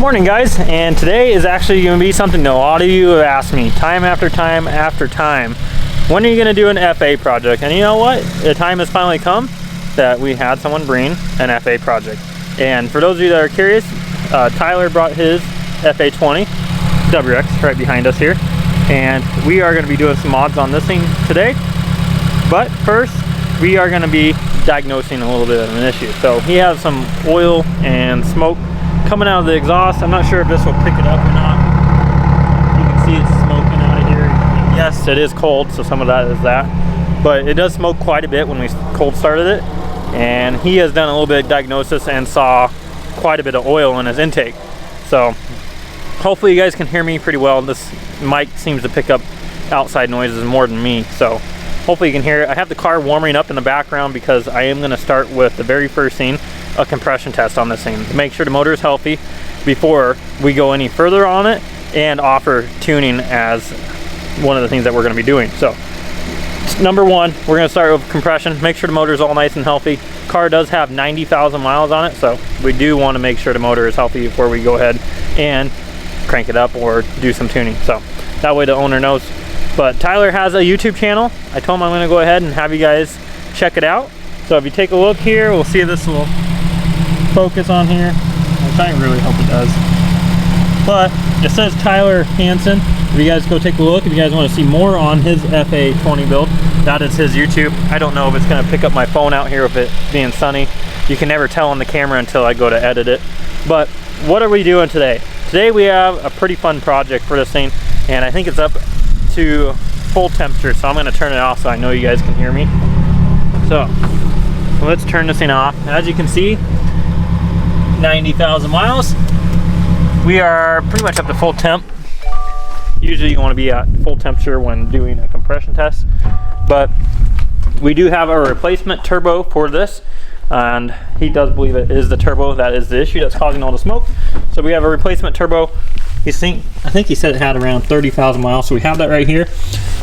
Morning guys, and today is actually going to be something that a lot of you have asked me time after time after time. When are you going to do an FA project? And you know what? The time has finally come that we had someone bring an FA project. And for those of you that are curious, Tyler brought his FA20 WX right behind us here. And we are going to be doing some mods on this thing today. But first, we are going to be diagnosing a little bit of an issue. So he has some oil and smoke coming out of the exhaust. I'm not sure if this will pick it up or not. You can see it's smoking out of here. Yes, it is cold, so some of that is that. But it does smoke quite a bit when we cold started it. And he has done a little bit of diagnosis and saw quite a bit of oil in his intake. So hopefully you guys can hear me pretty well. This mic seems to pick up outside noises more than me. So hopefully you can hear it. I have the car warming up in the background because I am going to start with the very first thing, a compression test on this thing to make sure the motor is healthy before we go any further on it and offer tuning as one of the things that we're going to be doing. So number one, we're going to start with compression, make sure the motor is all nice and healthy. Car does have 90,000 miles on it, so we do want to make sure the motor is healthy before we go ahead and crank it up or do some tuning, so that way the owner knows. But Tyler has a YouTube channel. I told him I'm going to go ahead and have you guys check it out. So if you take a look here, we'll see this will focus on here, which I really hope it does. But it says Tyler Hansen. If you guys go take a look, if you guys want to see more on his FA20 build, that is his YouTube. I don't know if it's going to pick up my phone out here with it being sunny. You can never tell on the camera until I go to edit it. But what are we doing today? Today we have a pretty fun project for this thing, and I think it's up to full temperature, so I'm going to turn it off so I know you guys can hear me. So let's turn this thing off. As you can see, 90,000 miles. We are pretty much up to full temp. Usually you want to be at full temperature when doing a compression test, but we do have a replacement turbo for this, and he does believe it is the turbo that is the issue that's causing all the smoke. So we have a replacement turbo. I think he said it had around 30,000 miles, so we have that right here.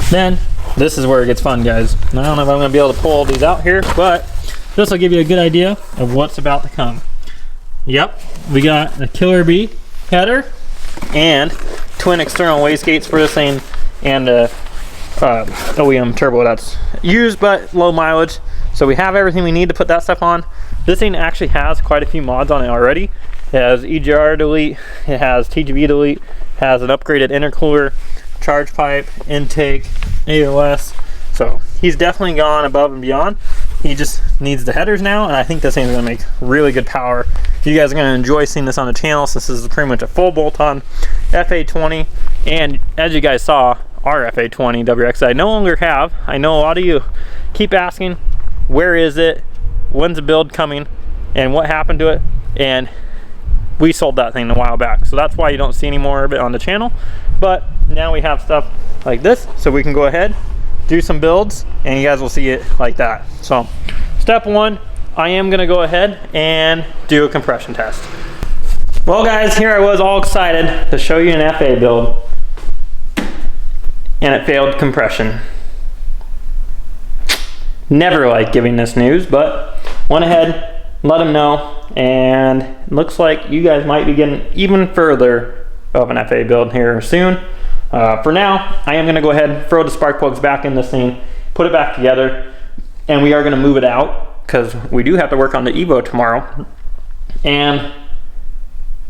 Then this is where it gets fun, guys. I don't know if I'm going to be able to pull all these out here, but this will give you a good idea of what's about to come. Yep, we got a Killer Bee header and twin external wastegates for this thing, and the OEM turbo that's used but low mileage. So we have everything we need to put that stuff on. This thing actually has quite a few mods on it already. It has EGR delete, it has TGV delete, has an upgraded intercooler, charge pipe, intake, AOS. So he's definitely gone above and beyond. He just needs the headers now, and I think this thing's gonna make really good power. You guys are gonna enjoy seeing this on the channel, since this is pretty much a full bolt-on FA20. And as you guys saw, our FA20 WX I no longer have. I know a lot of you keep asking, where is it? When's the build coming? And what happened to it? And we sold that thing a while back, so that's why you don't see any more of it on the channel. But now we have stuff like this, so we can go ahead, do some builds, and you guys will see it like that. So step one, I am gonna go ahead and do a compression test. Well guys, here I was all excited to show you an FA build, and it failed compression. Never like giving this news, but went ahead, let them know, and it looks like you guys might be getting even further of an FA build here soon. For now, I am going to go ahead and throw the spark plugs back in this thing, put it back together, and we are going to move it out because we do have to work on the Evo tomorrow. And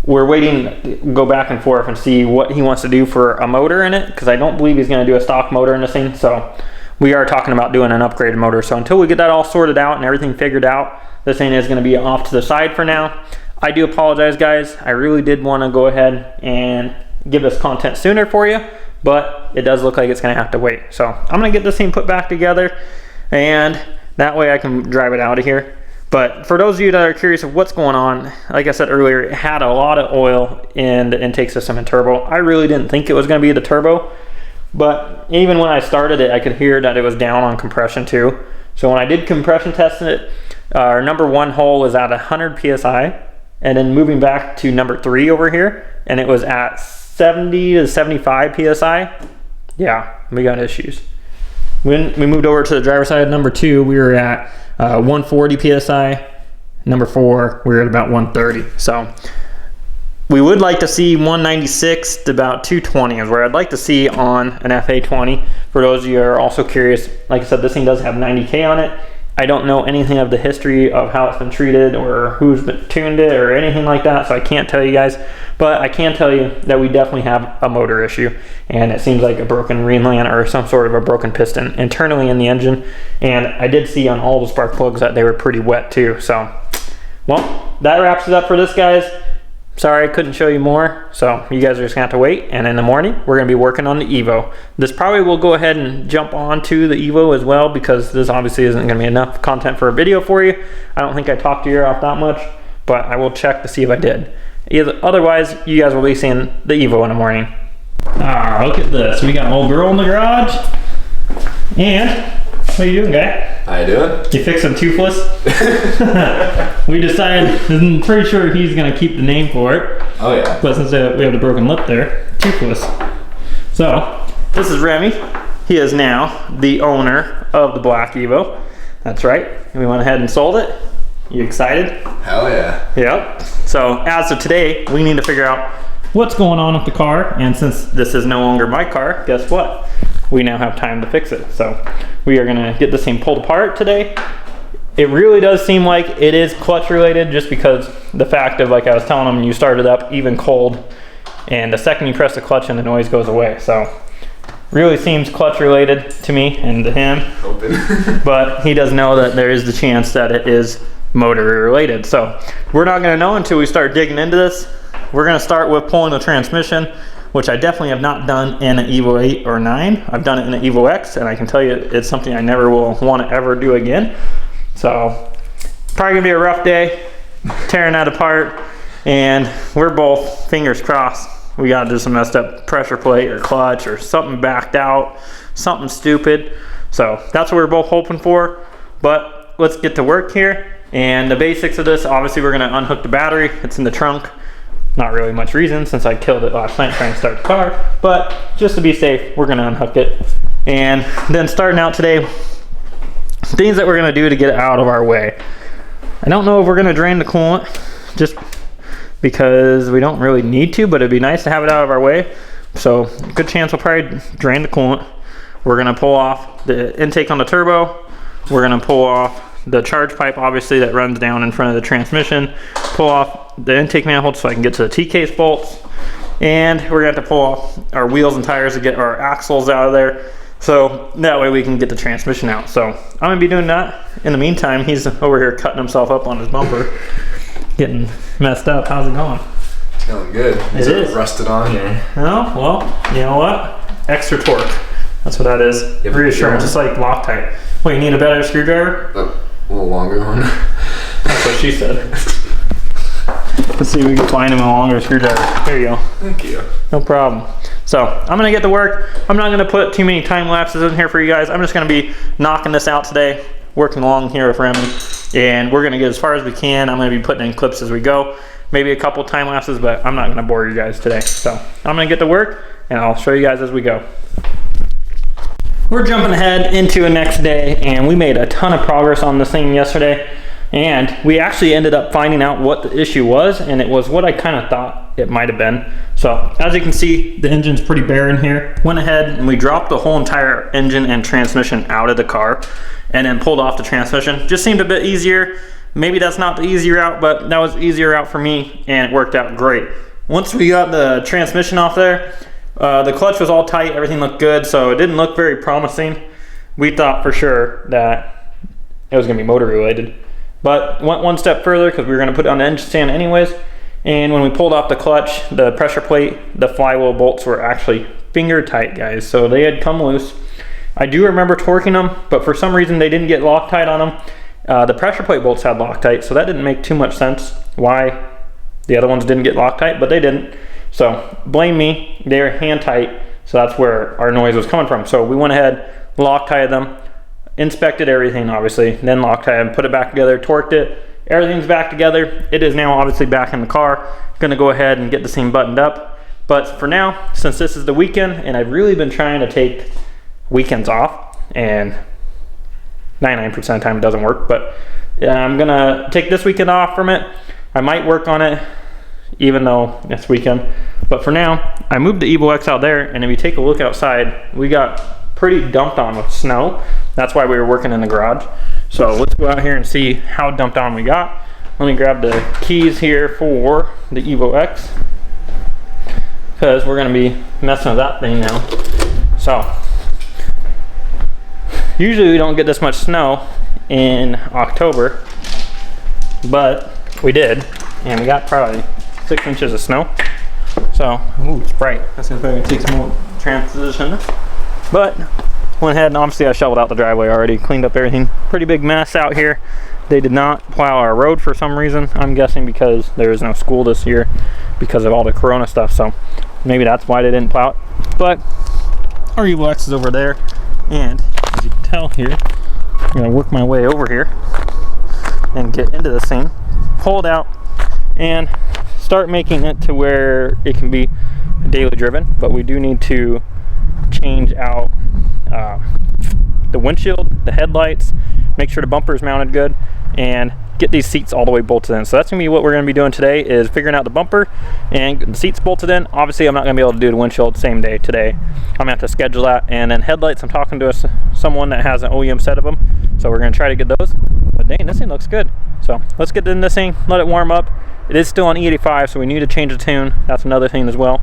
we're waiting to go back and forth and see what he wants to do for a motor in it, because I don't believe he's going to do a stock motor in this thing. So we are talking about doing an upgraded motor. So until we get that all sorted out and everything figured out, this thing is going to be off to the side for now. I do apologize, guys. I really did want to go ahead and give this content sooner for you, but it does look like it's going to have to wait. So I'm going to get this thing put back together, and that way I can drive it out of here. But for those of you that are curious of what's going on, like I said earlier, it had a lot of oil in the intake system and turbo. I really didn't think it was going to be the turbo, but even when I started it, I could hear that it was down on compression too. So when I did compression test it, our number one hole was at 100 PSI, and then moving back to number 3 over here, and it was at 70 to 75 PSI. Yeah, we got issues. When we moved over to the driver's side, number 2, we were at 140 PSI. Number 4, we were at about 130. So we would like to see 196 to about 220 is where I'd like to see on an FA20. For those of you who are also curious, like I said, this thing does have 90K on it. I don't know anything of the history of how it's been treated or who's been tuned it or anything like that, so I can't tell you guys. But I can tell you that we definitely have a motor issue, and it seems like a broken Rheanland or some sort of a broken piston internally in the engine. And I did see on all the spark plugs that they were pretty wet too. So, well, that wraps it up for this, guys. Sorry I couldn't show you more, so you guys are just gonna have to wait, and in the morning we're gonna be working on the Evo. This probably will go ahead and jump onto the Evo as well, because this obviously isn't gonna be enough content for a video for you. I don't think I talked to you off that much, but I will check to see if I did. Otherwise, you guys will be seeing the Evo in the morning. Ah, look at this. We got old girl in the garage, and what are you doing, guy? How you doing? You fixing Toothless? We decided, I'm pretty sure he's gonna keep the name for it. Oh yeah. But since we have the broken lip there, Toothless. So, this is Remy. He is now the owner of the Black Evo. That's right. We went ahead and sold it. You excited? Hell yeah. Yep. So, as of today, we need to figure out what's going on with the car. And since this is no longer my car, guess what? We now have time to fix it. So we are gonna get this thing pulled apart today. It really does seem like it is clutch related, just because the fact of, like I was telling them, you start it up even cold, and the second you press the clutch and the noise goes away. So really seems clutch related to me and to him. Hoping. But he does know that there is the chance that it is motor related. So we're not gonna know until we start digging into this. We're gonna start with pulling the transmission, which I definitely have not done in an Evo 8 or 9. I've done it in an Evo X, and I can tell you it's something I never will want to ever do again. So, probably gonna be a rough day, tearing that apart, and we're both, fingers crossed, we gotta do some messed up pressure plate or clutch or something backed out, something stupid. So, that's what we're both hoping for, but let's get to work here. And the basics of this, obviously we're gonna unhook the battery. It's in the trunk. Not really much reason, since I killed it last night trying to start the car, but just to be safe, we're gonna unhook it. And then starting out today, things that we're gonna do to get it out of our way. I don't know if we're gonna drain the coolant, just because we don't really need to, but it'd be nice to have it out of our way. So good chance we'll probably drain the coolant. We're gonna pull off the intake on the turbo. We're gonna pull off the charge pipe, obviously, that runs down in front of the transmission. Pull off the intake manifold so I can get to the T-case bolts. And we're gonna have to pull off our wheels and tires to get our axles out of there. So that way we can get the transmission out. So I'm gonna be doing that. In the meantime, he's over here cutting himself up on his bumper, getting messed up. How's it going? It's going good. It is. Rusted on here. Oh, well, you know what? Extra torque. That's what that is. Reassurance, just like Loctite. Wait, you need a better screwdriver? A little longer one. That's what she said. Let's see if we can find him a longer screwdriver. There you go. Thank you. No problem. So I'm gonna get to work. I'm not gonna put too many time lapses in here for you guys. I'm just gonna be knocking this out today, working along here with Remy, and we're gonna get as far as we can. I'm gonna be putting in clips as we go. Maybe a couple time lapses, but I'm not gonna bore you guys today. So I'm gonna get to work, and I'll show you guys as we go. We're jumping ahead into the next day, and we made a ton of progress on this thing yesterday, and we actually ended up finding out what the issue was, and it was what I kind of thought it might have been. So as you can see, the engine's pretty bare in here. Went ahead and we dropped the whole entire engine and transmission out of the car and then pulled off the transmission. Just seemed a bit easier. Maybe that's not the easy route, but that was the easier route for me, and it worked out great. Once we got the transmission off there, the clutch was all tight, everything looked good, so it didn't look very promising. We thought for sure that it was gonna be motor related, but went one step further because we were gonna put it on the engine stand anyways. And when we pulled off the clutch, the pressure plate, the flywheel bolts were actually finger tight, guys, so they had come loose. I do remember torquing them, but for some reason they didn't get Loctite on them. The pressure plate bolts had Loctite, so that didn't make too much sense why the other ones didn't get Loctite, but they didn't. So blame me, they're hand tight, so that's where our noise was coming from. So we went ahead, Loctited them, inspected everything obviously, then Loctited them, put it back together, torqued it, everything's back together. It is now obviously back in the car. Gonna go ahead and get the thing buttoned up. But for now, since this is the weekend, and I've really been trying to take weekends off, and 99% of the time it doesn't work, but I'm gonna take this weekend off from it. I might work on it even though it's weekend. But for now, I moved the Evo X out there, and if you take a look outside, we got pretty dumped on with snow. That's why we were working in the garage. So let's go out here and see how dumped on we got. Let me grab the keys here for the Evo X, because we're gonna be messing with that thing now. So usually we don't get this much snow in October, but we did, and we got probably 6 inches of snow. So, ooh, it's bright. That's gonna take some more transition. But went ahead and obviously I shoveled out the driveway already, cleaned up everything. Pretty big mess out here. They did not plow our road for some reason. I'm guessing because there is no school this year because of all the corona stuff. So maybe that's why they didn't plow it. But our Evo X is over there. And as you can tell here, I'm gonna work my way over here and get into this thing, pull it out, and start making it to where it can be daily driven. But we do need to change out the windshield, the headlights, make sure the bumper is mounted good, and get these seats all the way bolted in. So that's gonna be what we're gonna be doing today, is figuring out the bumper and the seats bolted in. Obviously I'm not gonna be able to do the windshield the same day today. I'm gonna have to schedule that. And then headlights, I'm talking to someone that has an OEM set of them, so we're gonna try to get those. But dang, this thing looks good. So let's get in this thing, let it warm up. It is still on E85, so we need to change the tune. That's another thing as well.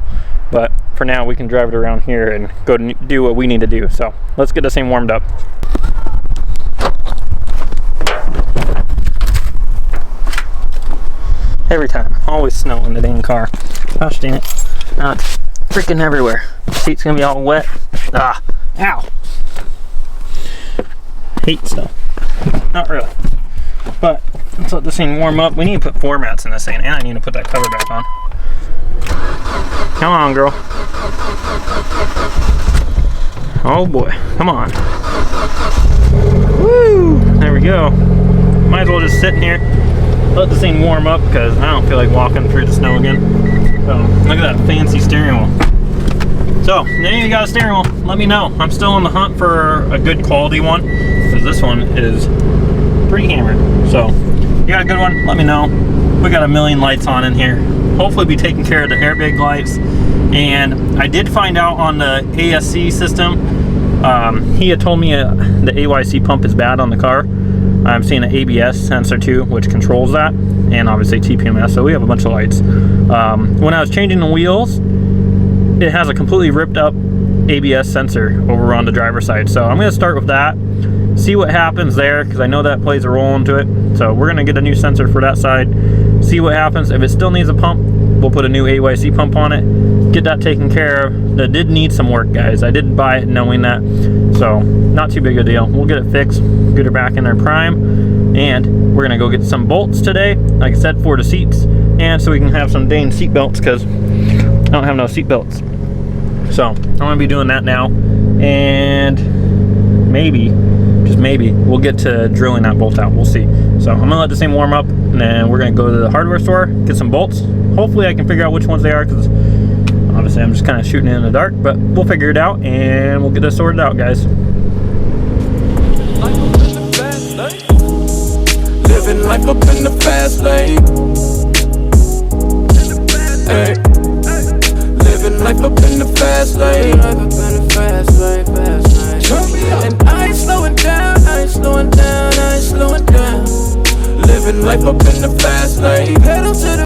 But for now, we can drive it around here and go to do what we need to do. So let's get this thing warmed up. Every time, always snow in the dang car. Gosh dang it. Now it's freaking everywhere. Seat's gonna be all wet. Ah, ow. Hate snow. Not really. But let's let this thing warm up. We need to put floor mats in this thing, and I need to put that cover back on. Come on, girl. Oh boy, come on. Woo! There we go. Might as well just sit in here, let this thing warm up, because I don't feel like walking through the snow again. So, look at that fancy steering wheel. So, if any of you got a steering wheel, let me know. I'm still on the hunt for a good quality one, because this one is pretty hammered. So, you got a good one, let me know. We got a million lights on in here. Hopefully be taking care of the airbag lights. And I did find out on the ASC system, he had told me the AYC pump is bad on the car. I'm seeing an ABS sensor too, which controls that, and obviously TPMS, so we have a bunch of lights. When I was changing the wheels, it has a completely ripped up ABS sensor over on the driver's side. So I'm gonna start with that, see what happens there, because I know that plays a role into it. So we're gonna get a new sensor for that side, see what happens. If it still needs a pump, we'll put a new AYC pump on it, get that taken care of. That did need some work, guys. I did buy it knowing that, so not too big a deal. We'll get it fixed, get her back in her prime, and we're gonna go get some bolts today, like I said, for the seats, and so we can have some dang seat belts, because I don't have no seat belts. So I'm gonna be doing that now, and maybe, just maybe, we'll get to drilling that bolt out. We'll see. So I'm gonna let this thing warm up, and then we're gonna go to the hardware store, get some bolts. Hopefully I can figure out which ones they are, because obviously I'm just kind of shooting in the dark, but we'll figure it out, and we'll get this sorted out, guys. Living life up in the fast lane. Hey. Living life up in the fast lane. And I ain't slowing down, I ain't slowing down, I ain't slowing down. Living life up in the fast lane. Pedal to the